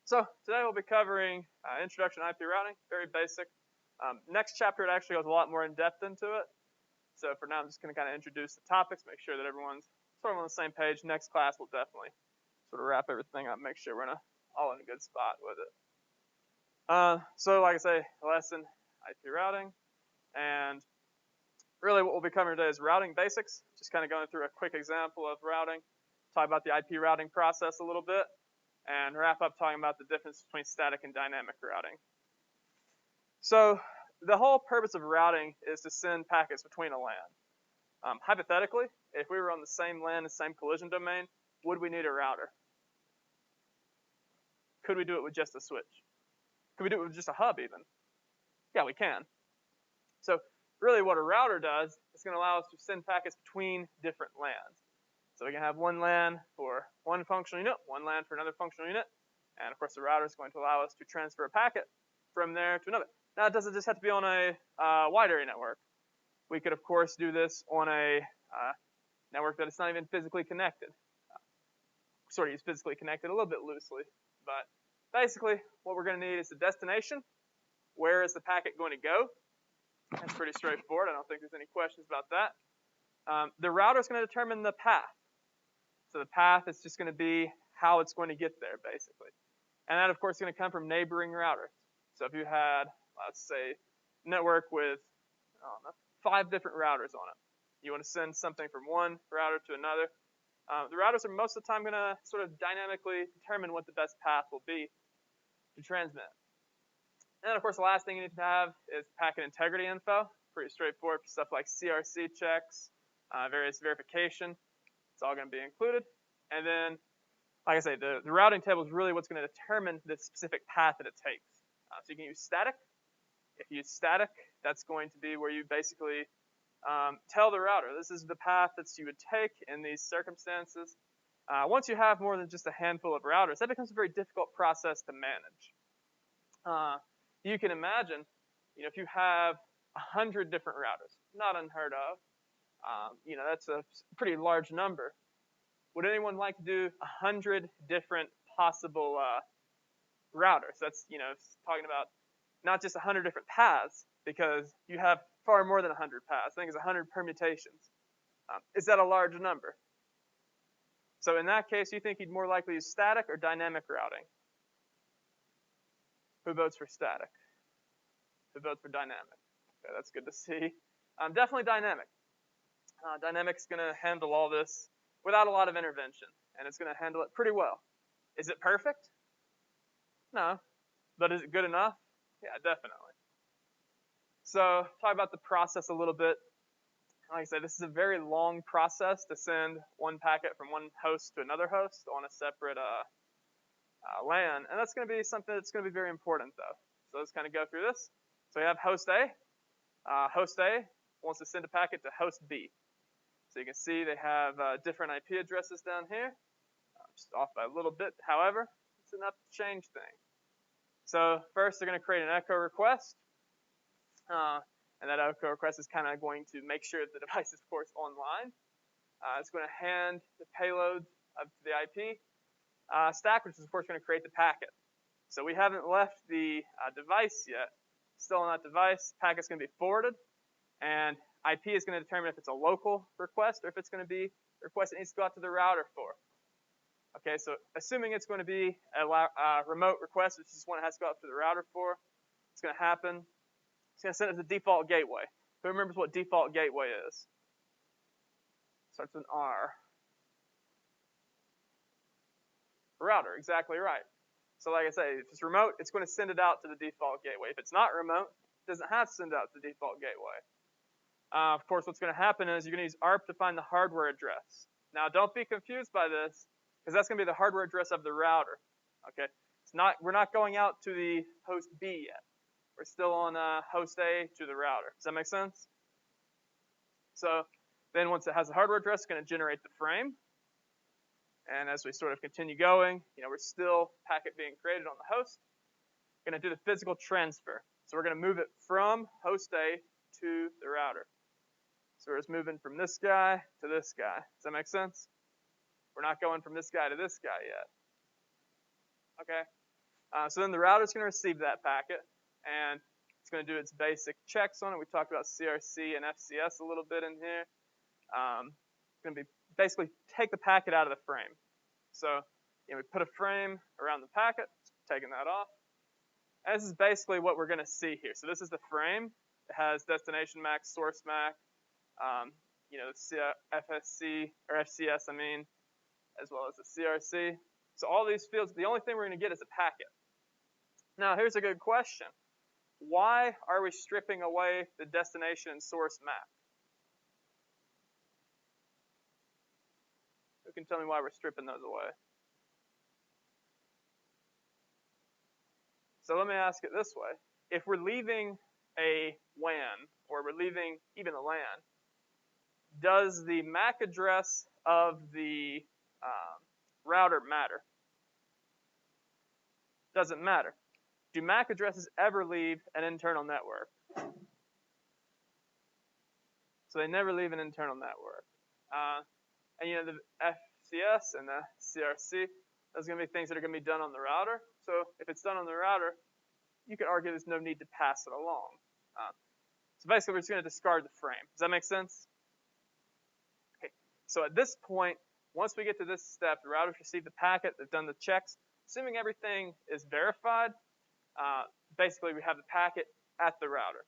So today we'll be covering introduction to IP routing, very basic. Next chapter it actually goes a lot more in depth into it. So for now I'm just going to kind of introduce the topics, make sure that everyone's sort of on the same page. Next class we'll definitely sort of wrap everything up, make sure we're all in a good spot with it. So like I say, lesson IP routing, and really what we'll be covering today is routing basics, just kind of going through a quick example of routing, talk about the IP routing process a little bit, and wrap up talking about the difference between static and dynamic routing. So the whole purpose of routing is to send packets between a LAN. Hypothetically, if we were on the same LAN, the same collision domain, would we need a router? Could we do it with just a switch? Could we do it with just a hub even? Yeah, we can. So really what a router does is going to allow us to send packets between different LANs. So we can have one LAN for one functional unit, one LAN for another functional unit, and of course the router is going to allow us to transfer a packet from there to another. Now it doesn't just have to be on a wide area network. We could of course do this on a network that is not even physically connected. Sort of use physically connected a little bit loosely, but basically what we're going to need is the destination. Where is the packet going to go? That's pretty straightforward. I don't think there's any questions about that. The router is going to determine the path. So the path is just going to be how it's going to get there, basically. And that, of course, is going to come from neighboring routers. So if you had, let's say, a network with 5 different routers on it, you want to send something from one router to another. The routers are most of the time going to sort of dynamically determine what the best path will be to transmit. And then, of course, the last thing you need to have is packet integrity info. Pretty straightforward for stuff like CRC checks, various verification. It's all going to be included. And then, like I say, the routing table is really what's going to determine the specific path that it takes. So you can use static. If you use static, that's going to be where you basically tell the router, this is the path that you would take in these circumstances. Once you have more than just a handful of routers, that becomes a very difficult process to manage. You can imagine, if you have 100 different routers, not unheard of, that's a pretty large number. Would anyone like to do 100 different possible routers? That's, talking about not just 100 different paths, because you have far more than 100 paths. I think it's 100 permutations. Is that a large number? So in that case, you think you'd more likely use static or dynamic routing? Who votes for static? Who votes for dynamic? Okay, that's good to see. Definitely dynamic. Dynamic's going to handle all this without a lot of intervention, and it's going to handle it pretty well. Is it perfect? No. But is it good enough? Yeah, definitely. So talk about the process a little bit. Like I said, this is a very long process to send one packet from one host to another host on a separate LAN, and that's going to be something that's going to be very important, though. So let's kind of go through this. So we have host A. Host A wants to send a packet to host B. So you can see they have different IP addresses down here, just off by a little bit. However, it's enough to change things. So first, they're going to create an echo request, and that echo request is kind of going to make sure that the device is, of course, online. It's going to hand the payload up to the IP stack, which is, of course, going to create the packet. So we haven't left the device yet. Still on that device, packet's going to be forwarded, and IP is going to determine if it's a local request or if it's going to be a request that needs to go out to the router for. Okay, so assuming it's going to be a remote request, which is one that has to go out to the router for, it's going to happen. It's going to send it to the default gateway. Who remembers what default gateway is? Starts with an R. Router, exactly right. So like I say, if it's remote, it's going to send it out to the default gateway. If it's not remote, it doesn't have to send it out to the default gateway. Of course, what's going to happen is you're going to use ARP to find the hardware address. Now, don't be confused by this, because that's going to be the hardware address of the router. Okay, we're not going out to the host B yet. We're still on host A to the router. Does that make sense? So then once it has the hardware address, it's going to generate the frame. And as we sort of continue going, we're still packet being created on the host. We're going to do the physical transfer. So we're going to move it from host A to the router. So we're just moving from this guy to this guy. Does that make sense? We're not going from this guy to this guy yet. Okay. So then the router is going to receive that packet, and it's going to do its basic checks on it. We talked about CRC and FCS a little bit in here. It's going to be basically take the packet out of the frame. So we put a frame around the packet, taking that off. And this is basically what we're going to see here. So this is the frame. It has destination MAC, source MAC, FSC or FCS, as well as the CRC. So all these fields, the only thing we're going to get is a packet. Now here's a good question. Why are we stripping away the destination and source MAC? Who can tell me why we're stripping those away? So let me ask it this way. If we're leaving a WAN, or we're leaving even a LAN, does the MAC address of the router matter? Doesn't matter. Do MAC addresses ever leave an internal network? So they never leave an internal network. And the FCS and the CRC, those are going to be things that are going to be done on the router. So if it's done on the router, you could argue there's no need to pass it along. So basically, we're just going to discard the frame. Does that make sense? Okay. So at this point, once we get to this step, the router's received the packet, they've done the checks. Assuming everything is verified, basically we have the packet at the router.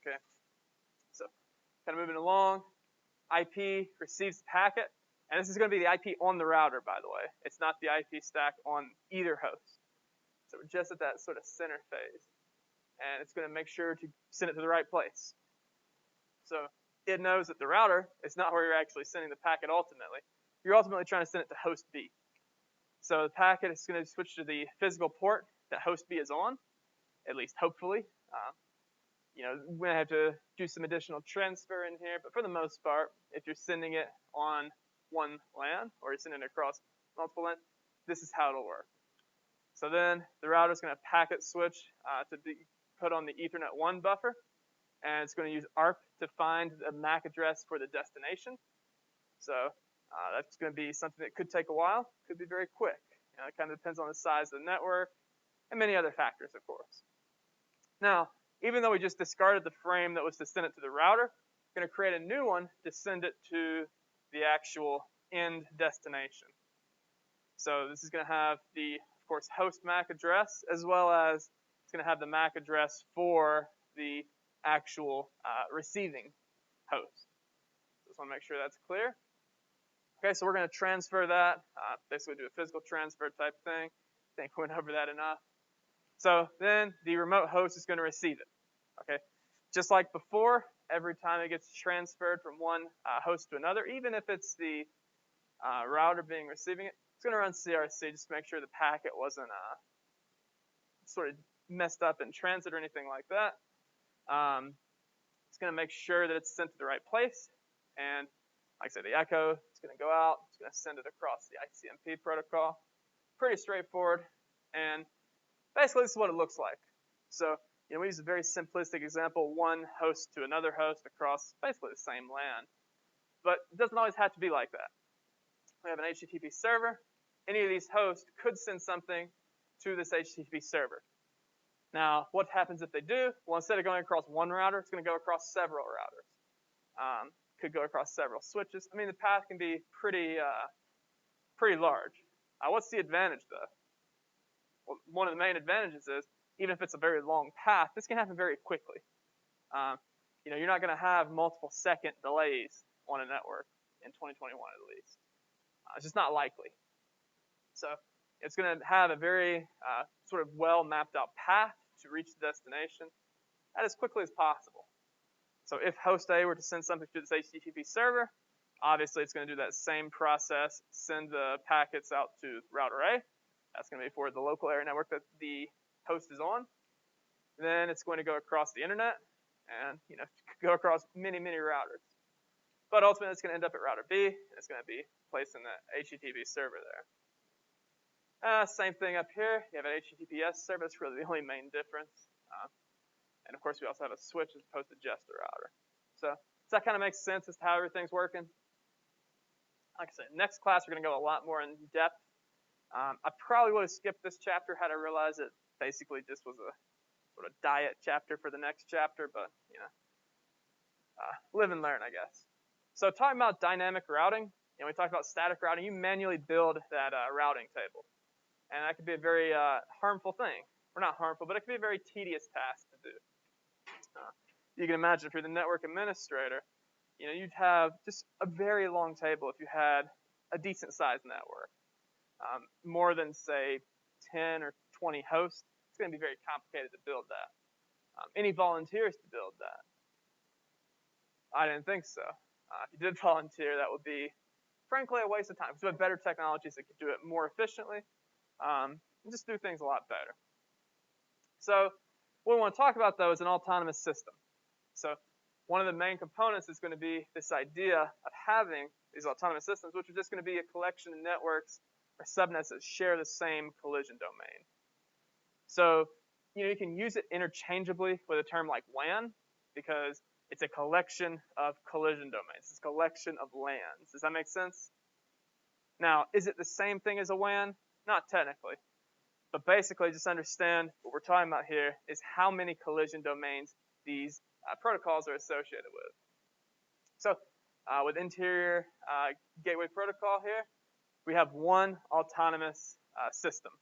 Okay. So kind of moving along, IP receives the packet, and this is going to be the IP on the router, by the way. It's not the IP stack on either host. So we're just at that sort of center phase. And it's going to make sure to send it to the right place. So it knows that the router is not where you're actually sending the packet ultimately. You're ultimately trying to send it to host B. So the packet is going to switch to the physical port that host B is on, at least hopefully. We're going to have to do some additional transfer in here, but for the most part, if you're sending it on one LAN or you're sending it across multiple LAN, this is how it'll work. So then the router is going to packet switch to be put on the Ethernet 1 buffer, and it's going to use ARP to find the MAC address for the destination. So that's going to be something that could take a while, could be very quick. It kind of depends on the size of the network and many other factors, of course. Now, even though we just discarded the frame that was to send it to the router, we're going to create a new one to send it to the actual end destination. So this is going to have the, of course, host MAC address, as well as it's going to have the MAC address for the actual receiving host. Just want to make sure that's clear. Okay, so we're going to transfer that, basically do a physical transfer type thing. I think we went over that enough. So then the remote host is going to receive it. Okay, just like before, every time it gets transferred from one host to another, even if it's the router receiving it, it's going to run CRC just to make sure the packet wasn't sort of messed up in transit or anything like that. It's going to make sure that it's sent to the right place. And like I said, the echo is going to go out. It's going to send it across the ICMP protocol. Pretty straightforward. And basically, this is what it looks like. So we use a very simplistic example, one host to another host across basically the same LAN. But it doesn't always have to be like that. We have an HTTP server. Any of these hosts could send something to this HTTP server. Now, what happens if they do? Well, instead of going across one router, it's going to go across several routers. Could go across several switches. The path can be pretty large. What's the advantage, though? Well, one of the main advantages is, even if it's a very long path, this can happen very quickly. You're not going to have multiple second delays on a network in 2021 at least. It's just not likely. So it's going to have a very sort of well mapped out path to reach the destination as quickly as possible. So if host A were to send something to this HTTP server, obviously it's going to do that same process, send the packets out to router A. That's going to be for the local area network that the host is on. Then it's going to go across the internet and go across many, many routers. But ultimately it's going to end up at router B, and it's going to be placed in the HTTP server there. Same thing up here. You have an HTTPS server. That's really the only main difference. And of course, we also have a switch as opposed to just a router. So does that kind of make sense as to how everything's working? Like I said, next class we're going to go a lot more in depth I probably would have skipped this chapter had I realized it basically just was a sort of diet chapter for the next chapter, but live and learn, I guess. So talking about dynamic routing, we talked about static routing. You manually build that routing table, and that could be a very harmful thing. Or not harmful, but it could be a very tedious task to do. You can imagine if you're the network administrator, you'd have just a very long table if you had a decent sized network. More than say 10 or 20 hosts, it's going to be very complicated to build that. Any volunteers to build that? I didn't think so. If you did volunteer, that would be, frankly, a waste of time. Because we have better technologies that could do it more efficiently and just do things a lot better. So what we want to talk about, though, is an autonomous system. So one of the main components is going to be this idea of having these autonomous systems, which are just going to be a collection of networks or subnets that share the same collision domain. So you can use it interchangeably with a term like WAN, because it's a collection of collision domains. It's a collection of LANs. Does that make sense? Now, is it the same thing as a WAN? Not technically. But basically, just understand what we're talking about here is how many collision domains these protocols are associated with. So with Interior Gateway Protocol here, we have one autonomous system.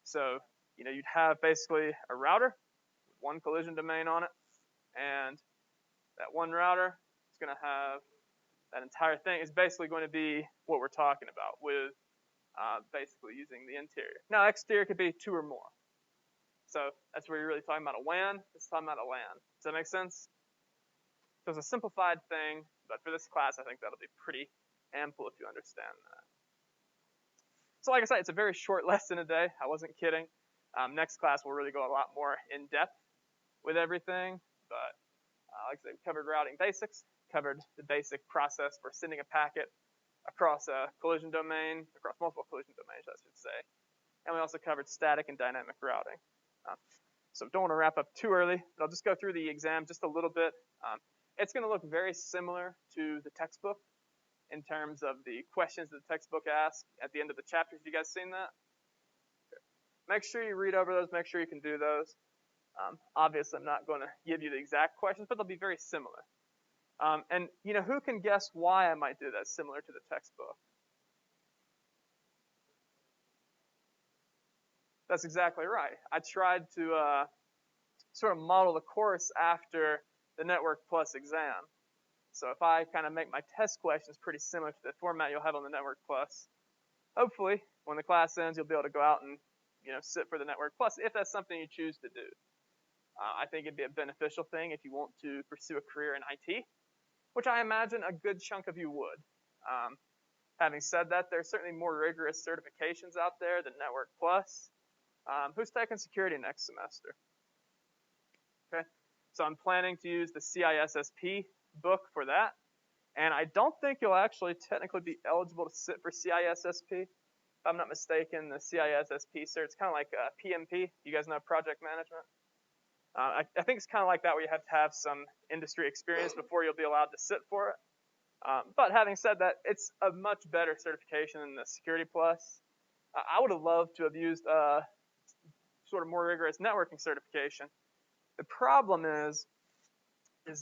So you'd have basically a router with one collision domain on it, and that one router is going to have that entire thing is basically going to be what we're talking about with basically using the interior. Now, exterior could be two or more. So that's where you're really talking about a WAN. It's talking about a LAN. Does that make sense? So it's a simplified thing, but for this class, I think that'll be pretty ample if you understand that. So like I said, it's a very short lesson today. I wasn't kidding. Next class, we'll really go a lot more in depth with everything, but like I said, we covered routing basics, covered the basic process for sending a packet across a collision domain, across multiple collision domains, I should say. And we also covered static and dynamic routing. So don't want to wrap up too early, but I'll just go through the exam just a little bit. It's going to look very similar to the textbook in terms of the questions that the textbook asks at the end of the chapters. Have you guys seen that? Make sure you read over those. Make sure you can do those. Obviously, I'm not going to give you the exact questions, but they'll be very similar. And who can guess why I might do that similar to the textbook? That's exactly right. I tried to sort of model the course after the Network Plus exam. So if I kind of make my test questions pretty similar to the format you'll have on the Network Plus, hopefully when the class ends, you'll be able to go out and sit for the Network Plus if that's something you choose to do. I think it'd be a beneficial thing if you want to pursue a career in IT, which I imagine a good chunk of you would. Having said that, there's certainly more rigorous certifications out there than Network Plus. Who's taking security next semester? Okay, so I'm planning to use the CISSP book for that, and I don't think you'll actually technically be eligible to sit for CISSP. If I'm not mistaken, the CISSP cert, it's kind of like PMP. You guys know project management? I think it's kind of like that, where you have to have some industry experience before you'll be allowed to sit for it. But having said that, it's a much better certification than the Security Plus. I would have loved to have used sort of more rigorous networking certification. The problem is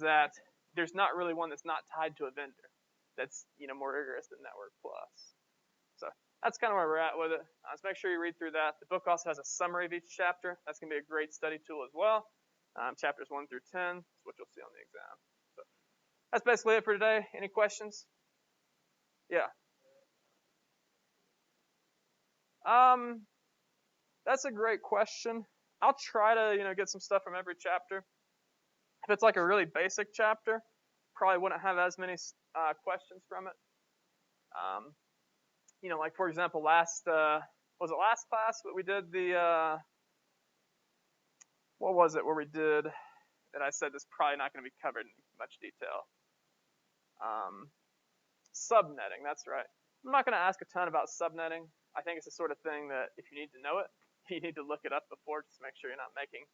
that there's not really one that's not tied to a vendor that's more rigorous than Network Plus. So that's kind of where we're at with it. So make sure you read through that. The book also has a summary of each chapter. That's going to be a great study tool as well. Chapters 1 through 10 is what you'll see on the exam. So that's basically it for today. Any questions? Yeah. That's a great question. I'll try to get some stuff from every chapter. If it's like a really basic chapter, probably wouldn't have as many questions from it. Like for example, was it last class that we did the what was it where we did that I said this is probably not going to be covered in much detail. Subnetting, that's right. I'm not going to ask a ton about subnetting. I think it's the sort of thing that if you need to know it, you need to look it up before just to make sure you're not making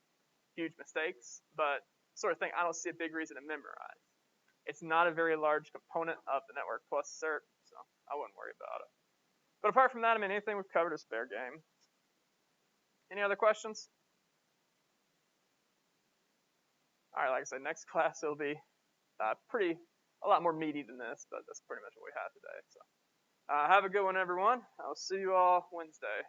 huge mistakes. But sort of thing I don't see a big reason to memorize. It's not a very large component of the Network Plus cert, so I wouldn't worry about it. But apart from that, I mean, anything we've covered is fair game. Any other questions? All right, like I said, next class it'll be a lot more meaty than this, but that's pretty much what we have today. So have a good one, everyone. I'll see you all Wednesday.